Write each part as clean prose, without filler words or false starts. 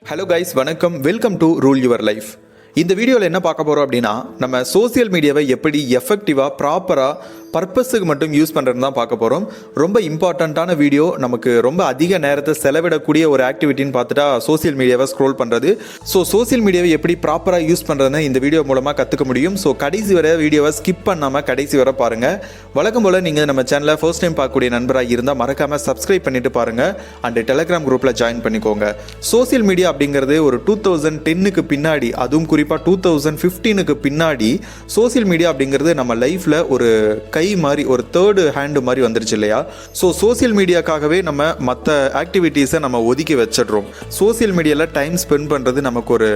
Hello guys, வணக்கம். Welcome to rule your life. இந்த வீடியோவில் என்ன பார்க்க போகிறோம் அப்படின்னா, நம்ம சோசியல் மீடியாவை எப்படி எஃபெக்டிவாக ப்ராப்பராக பர்பஸுக்கு மட்டும் யூஸ் பண்ணுறது தான் பார்க்க போகிறோம். ரொம்ப இம்பார்ட்டண்ட்டான வீடியோ. நமக்கு ரொம்ப அதிக நேரத்தை செலவிடக்கூடிய ஒரு ஆக்டிவிட்டின்னு பார்த்துட்டா சோசியல் மீடியாவை ஸ்க்ரோல் பண்ணுறது. ஸோ சோசியல் மீடியாவை எப்படி ப்ராப்பராக யூஸ் பண்ணுறதுன்னு இந்த வீடியோ மூலமாக கற்றுக்க முடியும். ஸோ கடைசி வரை வீடியோவை ஸ்கிப் பண்ணாமல் கடைசி வரை பாருங்கள். வழக்கம் போல் நீங்கள் நம்ம சேனலை ஃபர்ஸ்ட் டைம் பார்க்கக்கூடிய நண்பராக இருந்தால் மறக்காமல் சப்ஸ்கிரைப் பண்ணிட்டு பாருங்கள். அண்ட் டெலகிராம் குரூப்பில் ஜாயின் பண்ணிக்கோங்க. சோசியல் மீடியா அப்படிங்கிறது ஒரு 2010க்கு பின்னாடி, அதுவும் குறிப்பாக 2015க்கு பின்னாடி சோசியல் மீடியா அப்படிங்கிறது நம்ம லைஃப்பில் ஒரு கை மாதிரி, ஒரு தேர்டு ஹேண்டு மாதிரி வந்துருச்சு இல்லையா? ஸோ சோசியல் மீடியாக்காகவே நம்ம மற்ற ஆக்டிவிட்டீஸை நம்ம ஒதுக்கி வச்சிடுறோம். சோசியல் மீடியாவில் டைம் ஸ்பெண்ட் பண்ணுறது நமக்கு ஒரு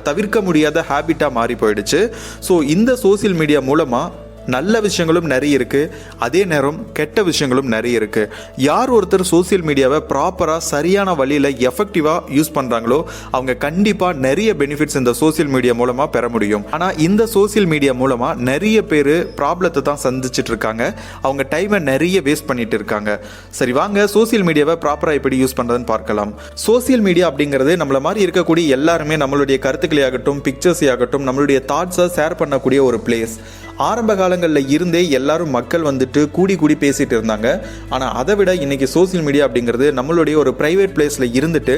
தவிர்க்க முடியாத ஹேபிட்டாக மாறி போயிடுச்சு. ஸோ இந்த சோசியல் மீடியா மூலமாக நல்ல விஷயங்களும் நிறைய இருக்குது, அதே நேரம் கெட்ட விஷயங்களும் நிறைய இருக்குது. யார் ஒருத்தர் சோசியல் மீடியாவை ப்ராப்பராக சரியான வழியில் எஃபெக்டிவாக யூஸ் பண்ணுறாங்களோ அவங்க கண்டிப்பாக நிறைய பெனிஃபிட்ஸ் இந்த சோசியல் மீடியா மூலமாக பெற முடியும். ஆனால் இந்த சோசியல் மீடியா மூலமாக நிறைய பேர் ப்ராப்ளத்தை தான் சந்திச்சுட்டு இருக்காங்க. அவங்க டைமை நிறைய வேஸ்ட் பண்ணிட்டு இருக்காங்க. சரி, வாங்க சோசியல் மீடியாவை ப்ராப்பராக எப்படி யூஸ் பண்ணுறதுன்னு பார்க்கலாம். சோசியல் மீடியா அப்படிங்கிறது நம்மள மாதிரி இருக்கக்கூடிய எல்லாருமே நம்மளுடைய கருத்துக்களை ஆகட்டும், பிக்சர்ஸை ஆகட்டும், நம்மளுடைய தாட்ஸை ஷேர் பண்ணக்கூடிய ஒரு பிளேஸ். ஆரம்ப காலங்களில் இருந்தே எல்லாரும் மக்கள் வந்துட்டு கூடி பேசிட்டு இருந்தாங்க. ஆனால் அதை விட இன்னைக்கு சோசியல் மீடியா அப்படிங்கிறது நம்மளுடைய ஒரு ப்ரைவேட் பிளேஸில் இருந்துட்டு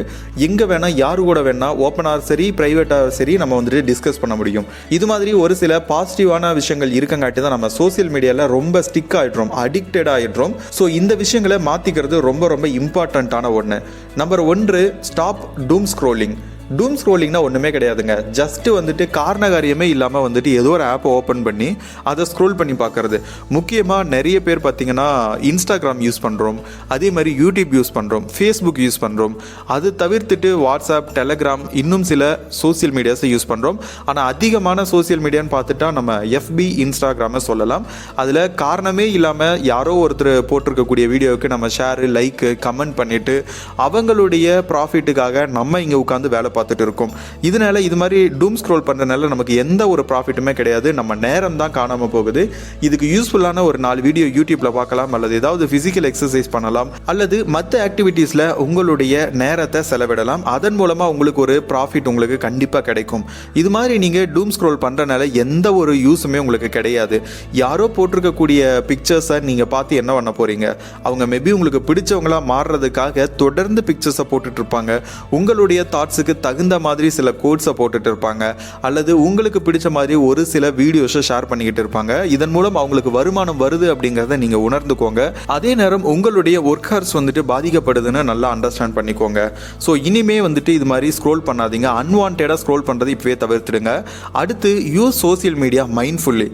எங்கே வேணால் யாரு கூட வேணால் ஓப்பனாக சரி ப்ரைவேட்டாக சரி நம்ம வந்துட்டு டிஸ்கஸ் பண்ண முடியும். இது மாதிரி ஒரு சில பாசிட்டிவான விஷயங்கள் இருக்கங்காட்டி தான் நம்ம சோசியல் மீடியாவில் ரொம்ப ஸ்டிக் ஆகிடுறோம், அடிக்டட் ஆகிடுறோம். ஸோ இந்த விஷயங்களை மாற்றிக்கிறது ரொம்ப ரொம்ப இம்பார்ட்டண்ட்டான ஒன்று. Number 1, stop doom scrolling. டூம் ஸ்க்ரோலிங்னா ஒன்றுமே கிடையாதுங்க. ஜஸ்ட்டு வந்துட்டு காரணகாரியமே இல்லாமல் வந்துட்டு ஏதோ ஒரு ஆப்பை ஓப்பன் பண்ணி அதை ஸ்க்ரோல் பண்ணி பார்க்குறது. முக்கியமாக நிறைய பேர் பார்த்திங்கன்னா இன்ஸ்டாகிராம் யூஸ் பண்ணுறோம், அதே மாதிரி யூடியூப் யூஸ் பண்ணுறோம், ஃபேஸ்புக் யூஸ் பண்ணுறோம். அது தவிர்த்துட்டு வாட்ஸ்அப், டெலகிராம், இன்னும் சில சோசியல் மீடியாஸை யூஸ் பண்ணுறோம். ஆனால் அதிகமான சோசியல் மீடியான்னு பார்த்துட்டா நம்ம எஃபி, இன்ஸ்டாகிராமை சொல்லலாம். அதில் காரணமே இல்லாமல் யாரோ ஒருத்தர் போட்டிருக்கக்கூடிய வீடியோவுக்கு நம்ம ஷேரு, லைக்கு, கமெண்ட் பண்ணிவிட்டு அவங்களுடைய ப்ராஃபிட்டுக்காக நம்ம இங்கே உட்காந்து வேலை பார்த்துட்டு இருக்கோம். இதனால இது மாதிரி டூம் ஸ்க்ரோல் பண்ணுறதுனால நமக்கு எந்த ஒரு ப்ராஃபிட்டுமே கிடையாது. நம்ம நேரம் தான் காணாமல் போகுது. இதுக்கு யூஸ்ஃபுல்லான ஒரு 4 வீடியோ யூடியூப்ல பார்க்கலாம், அல்லது ஏதாவது ஃபிசிக்கல் எக்ஸசைஸ் பண்ணலாம், அல்லது மற்ற ஆக்டிவிட்டீஸில் உங்களுடைய நேரத்தை செலவிடலாம். அதன் மூலமாக உங்களுக்கு ஒரு ப்ராஃபிட் உங்களுக்கு கண்டிப்பாக கிடைக்கும். இது மாதிரி நீங்கள் டூம் ஸ்க்ரோல் பண்ணுறதுனால எந்த ஒரு யூஸுமே உங்களுக்கு கிடையாது. யாரோ போட்டிருக்கக்கூடிய பிக்சர்ஸை நீங்கள் பார்த்து என்ன பண்ண போகிறீங்க? அவங்க மேபி உங்களுக்கு பிடிச்சவங்களா மாறுறதுக்காக தொடர்ந்து பிக்சர்ஸை போட்டுட்டு இருப்பாங்க. உங்களுடைய தாட்ஸுக்கு தகுந்த மாதிரி சில கோட்ஸை போட்டுட்டு இருப்பாங்க, அல்லது உங்களுக்கு பிடிச்ச மாதிரி ஒரு சில வீடியோஸை ஷேர் பண்ணிக்கிட்டு இருப்பாங்க. இதன் மூலம் அவங்களுக்கு வருமானம் வருது அப்படிங்கிறத நீங்கள் உணர்ந்துக்கோங்க. அதே நேரம் உங்களுடைய ஒர்க் ஹவர்ஸ் வந்துட்டு பாதிக்கப்படுதுன்னு நல்லா அண்டர்ஸ்டாண்ட் பண்ணிக்கோங்க. ஸோ இனிமே வந்துட்டு இது மாதிரி ஸ்க்ரோல் பண்ணாதீங்க. அன்வான்டாக ஸ்க்ரோல் பண்ணுறது இப்போவே தவிர்த்துடுங்க. அடுத்து, யூஸ் சோசியல் மீடியா மைண்ட்ஃபுல்லி.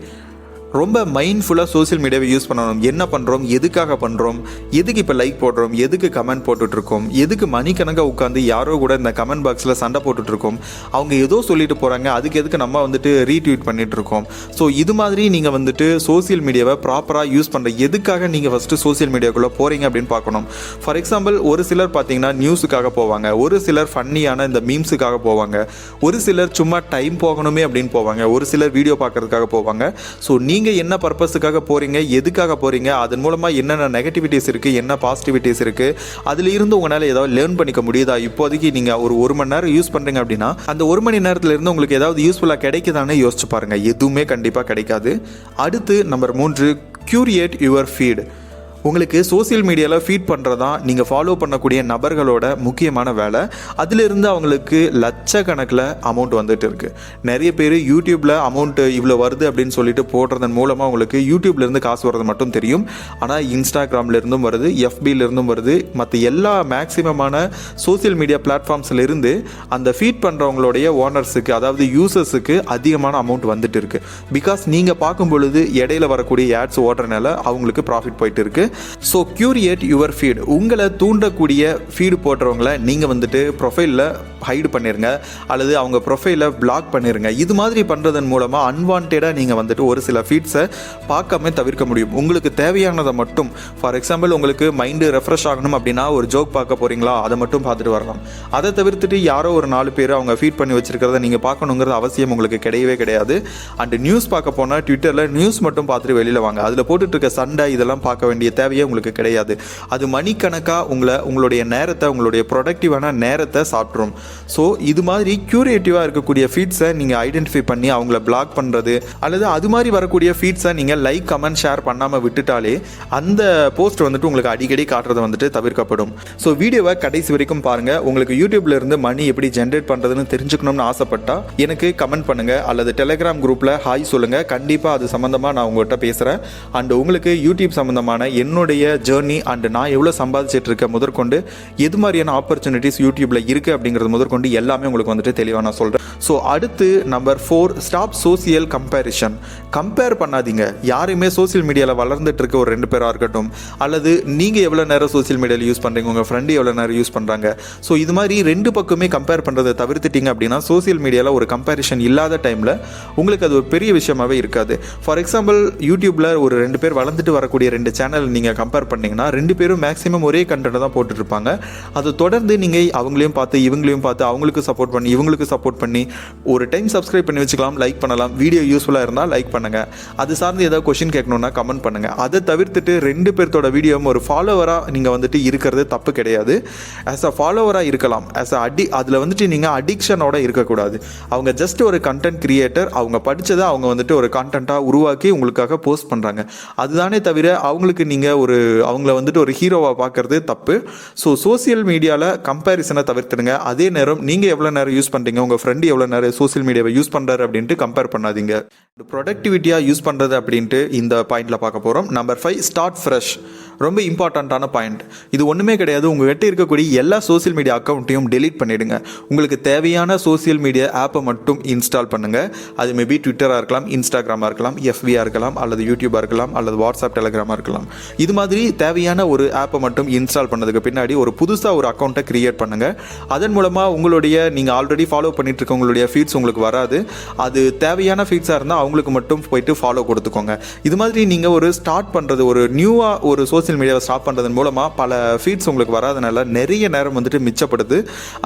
ரொம்ப மைண்ட்ஃபுல்லாக சோசியல் மீடியாவை யூஸ் பண்ணணும். என்ன பண்ணுறோம், எதுக்காக பண்ணுறோம், எதுக்கு இப்போ லைக் போடுறோம், எதுக்கு கமெண்ட் போட்டுட்ருக்கோம், எதுக்கு மணிக்கணக்காக உட்காந்து யாரோ கூட இந்த கமெண்ட் பாக்ஸில் சண்டை போட்டுட்ருக்கோம், அவங்க ஏதோ சொல்லிட்டு போகிறாங்க, அதுக்கு எதுக்கு நம்ம வந்துட்டு ரீட்வீட் பண்ணிகிட்ருக்கோம். ஸோ இது மாதிரி நீங்கள் வந்துட்டு சோசியல் மீடியாவை ப்ராப்பராக யூஸ் பண்ணுற எதுக்காக நீங்கள் ஃபஸ்ட்டு சோசியல் மீடியாவுக்குள்ளே போகிறீங்க அப்படின்னு பார்க்கணும். ஃபார் எக்ஸாம்பிள், ஒரு சிலர் பார்த்தீங்கன்னா நியூஸுக்காக போவாங்க, ஒரு சிலர் ஃபன்னியான இந்த மீம்ஸுக்காக போவாங்க, ஒரு சிலர் சும்மா டைம் போகணுமே அப்படின்னு போவாங்க, ஒரு சிலர் வீடியோ பார்க்கறதுக்காக போவாங்க. ஸோ நீங்கள் என்ன பர்பஸுக்காக போறீங்க, எதுக்காக போறீங்க, அதன் மூலமா என்னென்ன நெகட்டிவிட்டிஸ் இருக்கு, என்ன பாசிட்டிவிட்டிஸ் இருக்கு, அதுல இருந்து உங்களால ஏதாவது லேர்ன் பண்ணிக்க முடியுதா? இப்போதைக்கு நீங்க ஒரு 1 மணி நேரம் யூஸ் பண்றீங்க அப்படின்னா அந்த 1 மணி நேரத்துல இருந்து உங்களுக்கு ஏதாவது யூஸ்ஃபுல்லா கிடைக்குதானே யோசிச்சு பாருங்க. எதுவுமே கண்டிப்பா கிடைக்காது. அடுத்து, நம்பர் 3, கியூரியேட் யுவர் ஃபீட். உங்களுக்கு சோசியல் மீடியாவில் ஃபீட் பண்ணுறது தான் நீங்கள் ஃபாலோ பண்ணக்கூடிய நபர்களோட முக்கியமான வேலை. அதிலிருந்து அவங்களுக்கு லட்சக்கணக்கில் அமௌண்ட் வந்துட்டு இருக்குது. நிறைய பேர் யூடியூப்பில் அமௌண்ட்டு இவ்வளோ வருது அப்படின்னு சொல்லிட்டு போடுறதன் மூலமாக உங்களுக்கு யூடியூப்லேருந்து காசு வர்றது மட்டும் தெரியும். ஆனால் இன்ஸ்டாகிராம்லேருந்தும் வருது, எஃபிலிருந்தும் வருது, மற்ற எல்லா மேக்ஸிமமான சோசியல் மீடியா பிளாட்ஃபார்ம்ஸ்லேருந்து அந்த ஃபீட் பண்ணுறவங்களுடைய ஓனர்ஸுக்கு, அதாவது யூசர்ஸுக்கு அதிகமான அமௌண்ட் வந்துட்டு இருக்குது. பிகாஸ் நீங்கள் பார்க்கும் பொழுது இடையில வரக்கூடிய ஆட்ஸ் ஓடுறதுனால அவங்களுக்கு ப்ராஃபிட் போயிட்டு இருக்குது. So curative your feed. உங்களை தூண்டக்கூடிய ஃபீடு போடுறவங்களை நீங்கள் வந்துட்டு ப்ரொஃபைலில் ஹைடு பண்ணிடுங்க, அல்லது அவங்க ப்ரொஃபைலை பிளாக் பண்ணிடுங்க. இது மாதிரி பண்ணுறதன் மூலமாக அன்வான்டாக நீங்கள் வந்துட்டு ஒரு சில ஃபீட்ஸை பார்க்காம தவிர்க்க முடியும். உங்களுக்கு தேவையானதை மட்டும், ஃபார் எக்ஸாம்பிள் உங்களுக்கு மைண்டு ரெஃப்ரெஷ் ஆகணும் அப்படின்னா ஒரு ஜோக் பார்க்க போகிறீங்களா, அதை மட்டும் பார்த்துட்டு வரலாம். அதை தவிர்த்துட்டு யாரோ ஒரு 4 பேர் அவங்க ஃபீட் பண்ணி வச்சிருக்கிறத நீங்கள் பார்க்கணுங்கிறது அவசியம் உங்களுக்கு கிடையவே கிடையாது. அண்ட் நியூஸ் பார்க்க போனால் ட்விட்டரில் நியூஸ் மட்டும் பார்த்துட்டு வெளியில் வாங்க. அதில் போட்டுட்டு இருக்க சண்டை இதெல்லாம் பார்க்க வேண்டிய தேவையே உங்களுக்கு கிடையாது. அது மணிக்கணக்காக உங்களுடைய நேரத்தை, உங்களுடைய ப்ரொடக்டிவான நேரத்தை சாப்பிட்ரும். ஸோ இது மாதிரி க்யூரேட்டிவாக இருக்கக்கூடிய ஃபீட்ஸை நீங்கள் ஐடென்டிஃபை பண்ணி அவங்கள பிளாக் பண்ணுறது, அல்லது அது மாதிரி வரக்கூடிய ஃபீட்ஸை நீங்கள் லைக், கமெண்ட், ஷேர் பண்ணாமல் விட்டுட்டாலே அந்த போஸ்ட் வந்துட்டு உங்களுக்கு அடிக்கடி காட்டுறது வந்துட்டு தவிர்க்கப்படும். ஸோ வீடியோவை கடைசி வரைக்கும் பாருங்கள். உங்களுக்கு யூடியூப்ல இருந்து மணி எப்படி ஜென்ரேட் பண்ணுறதுன்னு தெரிஞ்சுக்கணும்னு ஆசைப்பட்டா எனக்கு கமெண்ட் பண்ணுங்கள், அல்லது டெலிகிராம் குரூப்பில் ஹாய் சொல்லுங்கள். கண்டிப்பாக அது சம்மந்தமாக நான் உங்கள்கிட்ட பேசுகிறேன். அண்ட் உங்களுக்கு யூடியூப் சம்மந்தமான என்னுடைய ஜேர்னி அண்ட் நான் எவ்வளோ சம்பாதிச்சிட்டு இருக்கேன் முதற்கொண்டு, எது மாதிரியான ஆப்பர்ச்சுனிட்டிஸ் யூடியூப்பில் இருக்குது அப்படிங்கிறது முதற்கொண்டு எல்லாமே உங்களுக்கு வந்துட்டு தெளிவாக நான் சொல்கிறேன். ஸோ அடுத்து number 4, stop social comparison. Compare பண்ணாதீங்க. யாருமே சோசியல் மீடியாவில் வளர்ந்துட்டு இருக்க ஒரு 2 பேராக இருக்கட்டும், அல்லது நீங்கள் எவ்வளோ நேரம் சோசியல் மீடியாவில் யூஸ் பண்ணுறீங்க, உங்கள் ஃப்ரெண்டு எவ்வளோ நேரம் யூஸ் பண்ணுறாங்க. ஸோ இது மாதிரி 2 பக்கமே கம்பேர் பண்ணுறதை தவிர்த்துட்டீங்க அப்படின்னா சோசியல் மீடியாவில் ஒரு கம்பேரிஷன் இல்லாத டைமில் உங்களுக்கு அது ஒரு பெரிய விஷயமாகவே இருக்காது. ஃபார் எக்ஸாம்பிள், யூடியூப்பில் ஒரு 2 பேர் வளர்ந்துட்டு வரக்கூடிய 2 சேனல் நீங்கள் கம்பேர் பண்ணிங்கன்னா 2 பேரும் மேக்ஸிமம் ஒரே கண்டென்ட் தான் போட்டுட்ருப்பாங்க. அதை தொடர்ந்து நீங்கள் அவங்களையும் பார்த்து இவங்களையும் பார்த்து அவங்களுக்கு சப்போர்ட் பண்ணி இவங்களுக்கு சப்போர்ட் பண்ணி ஒரு டைம் சப்ஸ்கிரைப் பண்ணி வச்சுக்கலாம், லைக் பண்ணலாம். வீடியோ யூஸ்ஃபுல்லாக இருந்தால் லைக் பண்ணுங்கள். அது சார்ந்து ஏதாவது கொஸ்டின் கேட்கணுன்னா கமெண்ட் பண்ணுங்கள். அதை தவிர்த்துட்டு 2 பேர்த்தோட வீடியோவும் ஒரு ஃபாலோவராக நீங்கள் வந்துட்டு இருக்கிறது தப்பு கிடையாது. ஆஸ் அ ஃபாலோவராக இருக்கலாம். அதில் வந்துட்டு நீங்கள் அடிக்ஷனோட இருக்கக்கூடாது. அவங்க ஜஸ்ட் ஒரு கண்டென்ட் கிரியேட்டர். அவங்க படித்ததை அவங்க வந்துட்டு ஒரு கான்டென்ட்டாக உருவாக்கி உங்களுக்காக போஸ்ட் பண்ணுறாங்க. அதுதானே தவிர அவங்களுக்கு நீங்கள் அவங்கள வந்துட்டு ஒரு ஹீரோவாக பார்க்குறது தப்பு. ஸோ சோசியல் மீடியாவில் கம்பேரிசனை தவிர்த்துடுங்க. அதே நேரம் நீங்கள் எவ்வளோ நேரம் யூஸ் பண்ணுறீங்க, உங்கள் ஃப்ரெண்டு எவ்வளோ நேரம் சோசியல் மீடியாவை யூஸ் பண்ணுறாரு அப்படின்ட்டு கம்பேர் பண்ணாதீங்க. ப்ரொடக்டிவிட்டியாக யூஸ் பண்ணுறது அப்படின்ட்டு இந்த பாயிண்டில் பார்க்க போகிறோம். Number 5, start fresh. ரொம்ப இம்பார்ட்டண்ட்டான பாயிண்ட். இது ஒன்றுமே கிடையாது. உங்கள்கிட்ட இருக்கக்கூடிய எல்லா சோசியல் மீடியா அக்கௌண்ட்டையும் டெலீட் பண்ணிவிடுங்க. உங்களுக்கு தேவையான சோசியல் மீடியா ஆப்பை மட்டும் இன்ஸ்டால் பண்ணுங்கள். அது மேபி ட்விட்டராக இருக்கலாம், இன்ஸ்டாகிராமாக இருக்கலாம், எஃபியாக இருக்கலாம், அல்லது யூடியூபாக இருக்கலாம், அல்லது வாட்ஸ்அப், டெலிகிராமாக இருக்கலாம். இது மாதிரி தேவையான ஒரு ஆப்பை மட்டும் இன்ஸ்டால் பண்ணதுக்கு பின்னாடி ஒரு புதுசாக ஒரு அக்கௌண்ட்டை க்ரியேட் பண்ணுங்கள். அதன் மூலமாக உங்களுடைய நீங்கள் ஆல்ரெடி ஃபாலோ பண்ணிட்டு இருக்க உங்களுடைய ஃபீட்ஸ் உங்களுக்கு வராது. அது தேவையான ஃபீட்ஸாக இருந்தால் அவங்களுக்கு மட்டும் போயிட்டு ஃபாலோ கொடுத்துக்கோங்க. இது மாதிரி நீங்கள் ஒரு ஸ்டார்ட் பண்ணுறது, ஒரு நியூவாக ஒரு சோசியல் மீடியாவை ஸ்டார்ட் பண்ணுறதன் மூலமாக பல ஃபீட்ஸ் உங்களுக்கு வராதனால நிறைய நேரம் வந்துட்டு மிச்சப்படுது.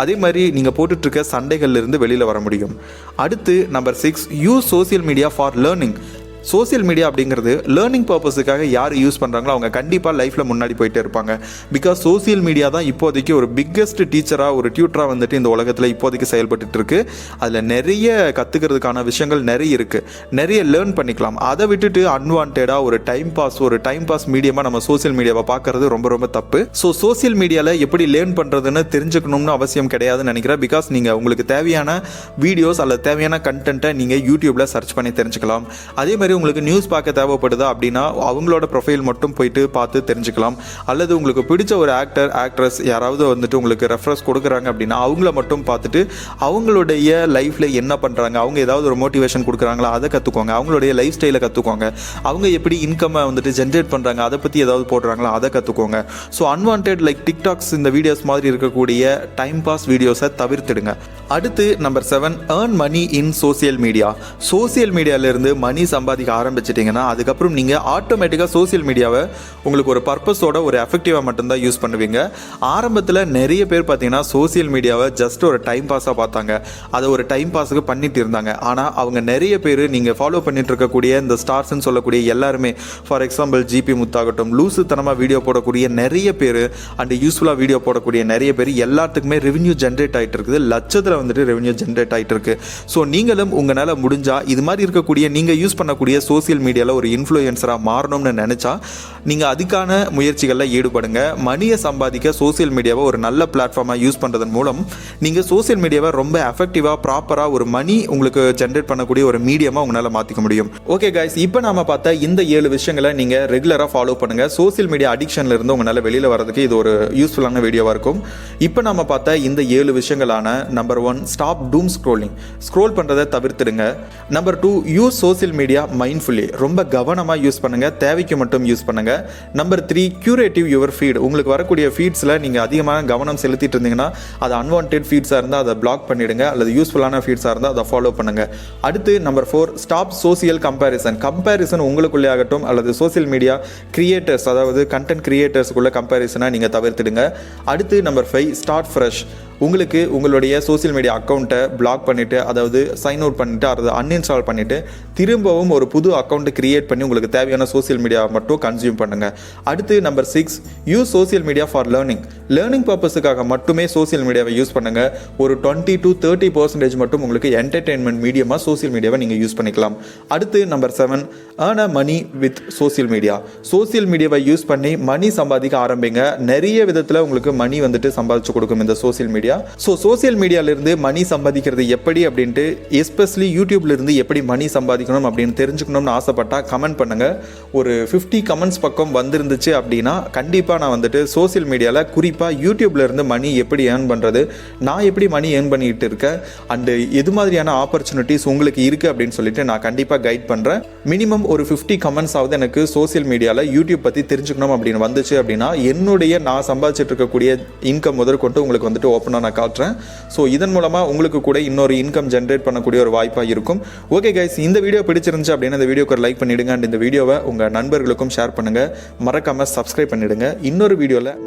அதே மாதிரி நீங்கள் போட்டுட்ருக்க சண்டைகள்லேருந்து வெளியில் வர முடியும். அடுத்து number 6, use social media for learning. Social media அப்படிங்கிறது லேர்னிங் பர்பஸுக்காக யார் யூஸ் பண்ணுறாங்களோ அவங்க கண்டிப்பாக லைஃப்பில் முன்னாடி போயிட்டே இருப்பாங்க. பிகாஸ் சோசியல் மீடியா தான் இப்போதைக்கு ஒரு பிக்கெஸ்ட் டீச்சராக, ஒரு டியூட்டராக வந்துட்டு இந்த உலகத்தில் இப்போதைக்கு செயல்பட்டு இருக்கு. அதில் நிறைய கற்றுக்கிறதுக்கான விஷயங்கள் நிறைய இருக்குது. நிறைய லேர்ன் பண்ணிக்கலாம். அதை விட்டுட்டு அன்வான்டாக ஒரு டைம் பாஸ் மீடியமாக நம்ம சோசியல் மீடியாவை பார்க்கறது ரொம்ப ரொம்ப தப்பு. ஸோ சோசியல் மீடியாவில் எப்படி லேர்ன் பண்ணுறதுன்னு தெரிஞ்சுக்கணும்னு அவசியம் கிடையாதுன்னு நினைக்கிறேன். பிகாஸ் நீங்கள் உங்களுக்கு தேவையான வீடியோஸ் அல்லது தேவையான கண்டென்ட்டை நீங்கள் யூடியூப்பில் சர்ச் பண்ணி தெரிஞ்சுக்கலாம். அதே மாதிரி உங்களுக்கு நியூஸ் பார்க்க தேவைப்படுதா அப்படின்னா அவங்களோட ப்ரொஃபைல் மட்டும் போயிட்டு பார்த்து தெரிஞ்சுக்கலாம். அல்லது உங்களுக்கு பிடிச்ச ஒரு ஆக்டர், ஆக்ட்ரஸ் யாராவது வந்துட்டு உங்களுக்கு ரெஃபரன்ஸ் கொடுக்குறாங்க அப்படின்னா அவங்கள மட்டும் பார்த்துட்டு அவங்களுடைய லைஃப்பில் என்ன பண்ணுறாங்க, அவங்க ஏதாவது ஒரு மோட்டிவேஷன் கொடுக்குறாங்களா அதை கற்றுக்கோங்க. அவங்களுடைய லைஃப் ஸ்டைலை கற்றுக்கோங்க. அவங்க எப்படி இன்கம்மை வந்துட்டு ஜென்ரேட் பண்ணுறாங்க, அதை பற்றி ஏதாவது போடுறாங்களா அதை கற்றுக்கோங்க. ஸோ அன்வான்ட் லைக் டிக்டாக்ஸ், இந்த வீடியோஸ் மாதிரி இருக்கக்கூடிய டைம் பாஸ் வீடியோஸை தவிர்த்துடுங்க. அடுத்து number 7, earn money in social media. Social மீடியாவிலேருந்து மணி சம்பாதிக்க ஆரம்பிச்சிட்டிங்கன்னா அதுக்கப்புறம் நீங்கள் ஆட்டோமேட்டிக்காக சோசியல் மீடியாவை உங்களுக்கு ஒரு பர்பஸோட, ஒரு எஃபெக்டிவாக மட்டும்தான் யூஸ் பண்ணுவீங்க. ஆரம்பத்தில் நிறைய பேர் பார்த்தீங்கன்னா சோசியல் மீடியாவை ஜஸ்ட் ஒரு டைம் பாஸாக பார்த்தாங்க. அதை ஒரு டைம் பாஸுக்கு பண்ணிட்டு இருந்தாங்க. ஆனால் அவங்க நிறைய பேர் நீங்கள் ஃபாலோ பண்ணிட்டு இருக்கக்கூடிய இந்த ஸ்டார்ஸ்ன்னு சொல்லக்கூடிய எல்லாருமே, ஃபார் எக்ஸாம்பிள் ஜிபி முத்தாகட்டும், லூசுத்தனமாக வீடியோ போடக்கூடிய நிறைய பேர் அண்ட் யூஸ்ஃபுல்லாக வீடியோ போடக்கூடிய நிறைய பேர் எல்லாத்துக்குமே ரெவென்யூ ஜென்ரேட் ஆகிட்டு இருக்குது. லட்சத்தில் வந்துட்டு ரெவென்யூ ஜென்ரேட் ஆகிட்டு இருக்கு. ஸோ நீங்களும் உங்களால் முடிஞ்சால் இது மாதிரி இருக்கக்கூடிய நீங்கள் யூஸ் பண்ணக்கூடிய சோசியல் மீடியாவில் ஒரு இன்ஃப்ளூயன்சராக மாறணும்னு நினச்சா நீங்கள் அதுக்கான முயற்சிகளில் ஈடுபடுங்க. மணியை சம்பாதிக்க சோசியல் மீடியாவை ஒரு நல்ல பிளாட்ஃபார்மாக யூஸ் பண்ணுறதன் மூலம் நீங்கள் சோசியல் மீடியாவை ரொம்ப எஃபெக்டிவாக, ப்ராப்பராக ஒரு மணி உங்களுக்கு ஜென்ரேட் பண்ணக்கூடிய ஒரு மீடியமாக உங்களால் மாற்றிக்க முடியும். ஓகே கைஸ், இப்போ நாம பார்த்த இந்த 7 விஷயங்களை நீங்கள் ரெகுலராக ஃபாலோ பண்ணுங்கள். சோசியல் மீடியா அடிக்ஷன்ல இருந்து உங்களால் வெளியில் வரதுக்கு இது ஒரு யூஸ்ஃபுல்லான வீடியோவாக இருக்கும். இப்போ நாம பார்த்த இந்த 7 விஷயங்களான number 1, stop doom scrolling. Scroll பண்ணுறதை தவிர்த்துடுங்க. Number 2, use social media mindfully. ரொம்ப கவனமாக யூஸ் பண்ணுங்கள். தேவைக்கு மட்டும் யூஸ் பண்ணுங்கள். Number 3, curative your feed. உங்களுக்கு வரக்கூடிய ஃபீட்ஸில் நீங்கள் அதிகமாக கவனம் செலுத்திட்டு இருந்தீங்கன்னா அது அன்வான்ட் ஃபீட்ஸாக இருந்தால் அதை பிளாக் பண்ணிவிடுங்க. அல்லது யூஸ்ஃபுல்லான ஃபீட்ஸாக இருந்தால் அதை ஃபாலோ பண்ணுங்கள். அடுத்து நம்பர் 4, ஸ்டாப் சோசியல் கம்பேரிசன் உங்களுக்குள்ளே ஆகட்டும் அல்லது சோசியல் மீடியா கிரியேட்டர்ஸ், அதாவது கண்டென்ட் கிரியேட்டர்ஸுக்குள்ள கம்பேரிசனை நீங்கள் தவிர்த்துடுங்க. அடுத்து நம்பர் 5, ஸ்டார்ட் ஃப்ரெஷ். உங்களுக்கு உங்களுடைய சோசியல் மீடியா அக்கௌண்ட்டை பிளாக் பண்ணிவிட்டு, அதாவது சைன் அவுட் பண்ணிவிட்டு அதை அன்இன்ஸ்டால் பண்ணிவிட்டு திரும்பவும் ஒரு புது அக்கௌண்ட் கிரியேட் பண்ணி உங்களுக்கு தேவையான சோசியல் மீடியா மட்டும் கன்சியூம் பண்ணுங்கள். அடுத்து number 6, use social media for learning பர்பஸுக்காக மட்டுமே சோசியல் மீடியாவை யூஸ் பண்ணுங்கள். ஒரு 20 to 30% மட்டும் உங்களுக்கு என்டர்டெயின்மெண்ட் மீடியமாக சோசியல் மீடியாவை நீங்கள் யூஸ் பண்ணிக்கலாம். அடுத்து number 7, earn a money with social media. Social மீடியாவை யூஸ் பண்ணி மணி சம்பாதிக்க ஆரம்பிங்க. நிறைய விதத்தில் உங்களுக்கு மணி வந்துட்டு சம்பாதிச்சு கொடுக்கும் இந்த சோசியல் மீடியா. ஸோ சோசியல் மீடியாவிலிருந்து மணி சம்பாதிக்கிறது எப்படி அப்படின்ட்டு, எஸ்பெஷலி யூடியூப்லேருந்து எப்படி மணி சம்பாதிக்கணும் அப்படின்னு தெரிஞ்சுக்கணும்னு ஆசைப்பட்டால் கமெண்ட் பண்ணுங்கள். ஒரு 50 கமெண்ட்ஸ் பக்கம் வந்திருந்துச்சு அப்படின்னா கண்டிப்பாக நான் வந்துட்டு சோசியல் மீடியாவில் குறிப்பாக யூடியூப்லேருந்து மணி எப்படி ஏர்ன் பண்ணுறது, நான் எப்படி மணி ஏர்ன் பண்ணிக்கிட்டு இருக்கேன், அண்டு எது மாதிரியான ஆப்பர்ச்சுனிட்டிஸ் உங்களுக்கு இருக்குது அப்படின்னு சொல்லிட்டு நான் கண்டிப்பாக கைட் பண்ணுறேன். மினிமம் ஒரு 50 கமெண்ட்ஸ் ஆகுது எனக்கு சோசியல் மீடியாவில் யூடியூப் பற்றி தெரிஞ்சுக்கணும் அப்படின்னு வந்துச்சு அப்படின்னா என்னுடைய நான் சம்பாதிச்சிட்டு இருக்கக்கூடிய இன்கம் முதற்கொண்டு உங்களுக்கு வந்துட்டு ஓப்பனாக நான் காட்டுறேன். ஸோ இதன் மூலமாக உங்களுக்கு கூட இன்னொரு இன்கம் ஜென்ரேட் பண்ணக்கூடிய ஒரு வாய்ப்பாக இருக்கும். ஓகே கைஸ், இந்த வீடியோ பிடிச்சிருந்துச்சு அப்படின்னா இந்த வீடியோக்கு ஒரு லைக் பண்ணிவிடுங்க. அண்ட் இந்த வீடியோவை உங்கள் நண்பர்களுக்கும் ஷேர் பண்ணுங்கள். மறக்காமல் சப்ஸ்கிரைப் பண்ணிவிடுங்க. இன்னொரு வீடியோவில்